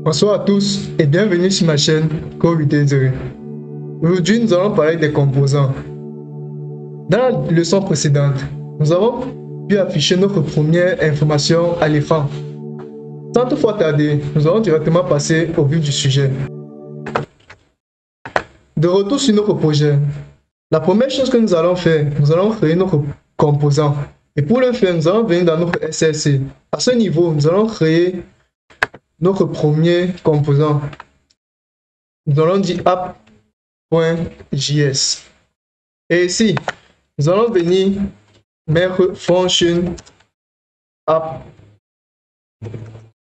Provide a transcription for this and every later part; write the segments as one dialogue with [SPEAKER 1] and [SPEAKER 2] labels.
[SPEAKER 1] Bonsoir à tous et bienvenue sur ma chaîne Code8. Aujourd'hui, nous allons parler des composants. Dans la leçon précédente, nous avons pu afficher notre première information à l'écran. Sans toutefois tarder, nous allons directement passer au vif du sujet. De retour sur notre projet, la première chose que nous allons faire, nous allons créer notre composant. Et pour le faire, nous allons venir dans notre SLC. À ce niveau, nous allons créer notre premier composant. Nous allons dire app.js. Et ici, nous allons venir mettre function app.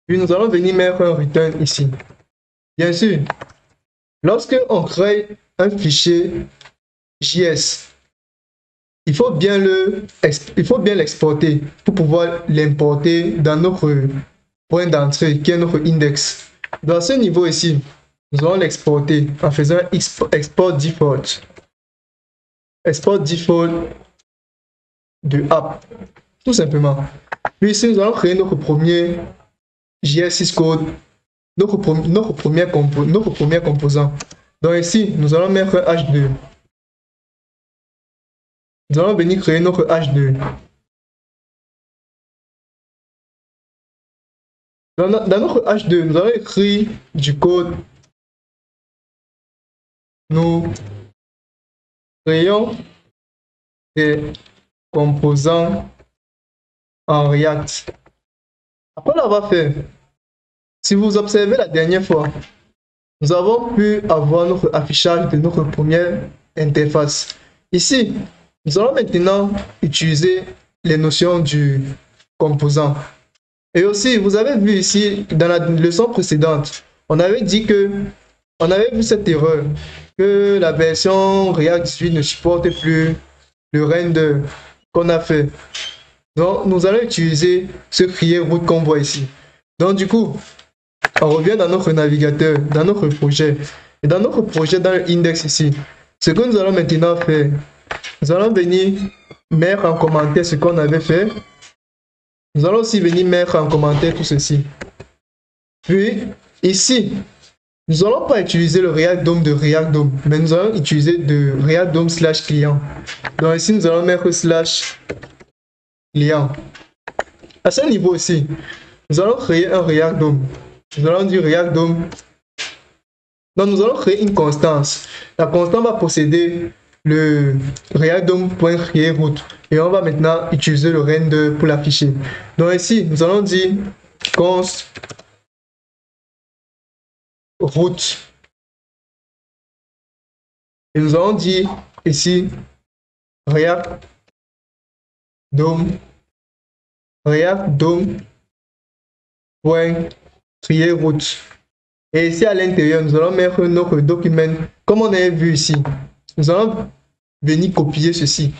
[SPEAKER 1] Puis nous allons venir mettre un return ici. Bien sûr, lorsque on crée un fichier JS, il faut bien l'exporter pour pouvoir l'importer dans notre point d'entrée qui est notre index. Dans ce niveau ici, nous allons l'exporter en faisant export default. Export default de app, tout simplement. Puis ici, nous allons créer notre premier JS6 code, notre premier composant. Donc ici, nous allons mettre un H2. Nous allons venir créer notre H2. Dans notre H2, nous allons écrire du code. Nous créons des composants en React. Après l'avoir fait, si vous observez la dernière fois, nous avons pu avoir notre affichage de notre première interface. Ici, nous allons maintenant utiliser les notions du composant. Et aussi, vous avez vu ici, dans la leçon précédente, on avait dit que, on avait vu cette erreur, que la version React 18 ne supporte plus le render qu'on a fait. Donc, nous allons utiliser ce create route qu'on voit ici. Donc, du coup, on revient dans notre navigateur, dans notre projet. Et dans notre projet, dans le index ici, ce que nous allons maintenant faire, nous allons venir mettre en commentaire ce qu'on avait fait. Nous allons aussi venir mettre en commentaire tout ceci. Puis, ici, nous n'allons pas utiliser le React DOM de React DOM, mais nous allons utiliser de React DOM / client. Donc ici, nous allons mettre / client. À ce niveau ici, nous allons créer un React DOM. Nous allons dire React DOM. Donc nous allons créer une constance. La constance va posséder le React DOM.createRoute. Et on va maintenant utiliser le render pour l'afficher. Donc ici, nous allons dire const route. Et nous allons dire ici React DOM point createRoute. Et ici à l'intérieur, nous allons mettre notre document comme on avait vu ici. Nous allons venir copier ceci.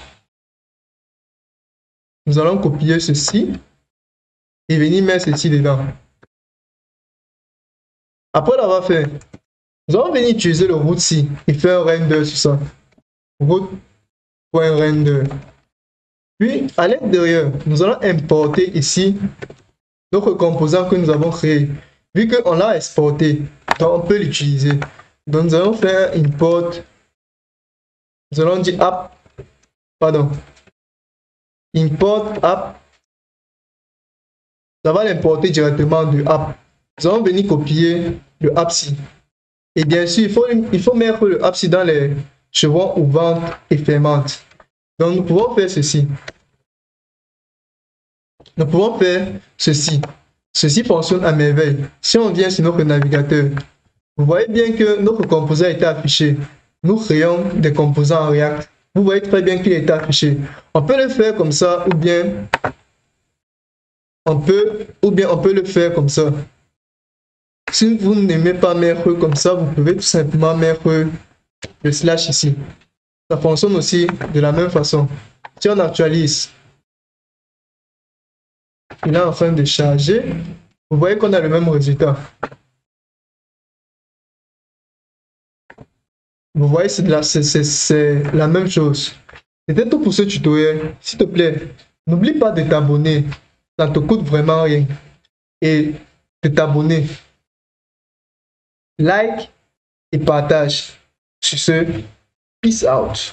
[SPEAKER 1] Nous allons copier ceci et venir mettre ceci dedans. Après l'avoir fait, nous allons venir utiliser le route-ci et faire un render sur ça. Route.render. Puis à l'intérieur, nous allons importer ici notre composant que nous avons créé. Vu qu'on l'a exporté, donc on peut l'utiliser. Donc nous allons faire import. Nous allons dire import app. Ça va l'importer directement de app. Nous allons venir copier le appsi. Et bien sûr, il faut mettre le appsi dans les chevrons ouvrantes et fermantes. Donc nous pouvons faire ceci. Nous pouvons faire ceci. Ceci fonctionne à merveille. Si on vient sur notre navigateur, vous voyez bien que notre composant a été affiché. Nous créons des composants en React. Vous voyez très bien qu'il a été affiché. On peut le faire comme ça ou bien on peut le faire comme ça. Si vous n'aimez pas mettre comme ça, vous pouvez tout simplement mettre le slash ici. Ça fonctionne aussi de la même façon. Si on actualise, il est en train de charger. Vous voyez qu'on a le même résultat. Vous voyez, c'est la même chose. C'était tout pour ce tutoriel. S'il te plaît, n'oublie pas de t'abonner. Ça ne te coûte vraiment rien. Et de t'abonner. like et partage. Sur ce, peace out.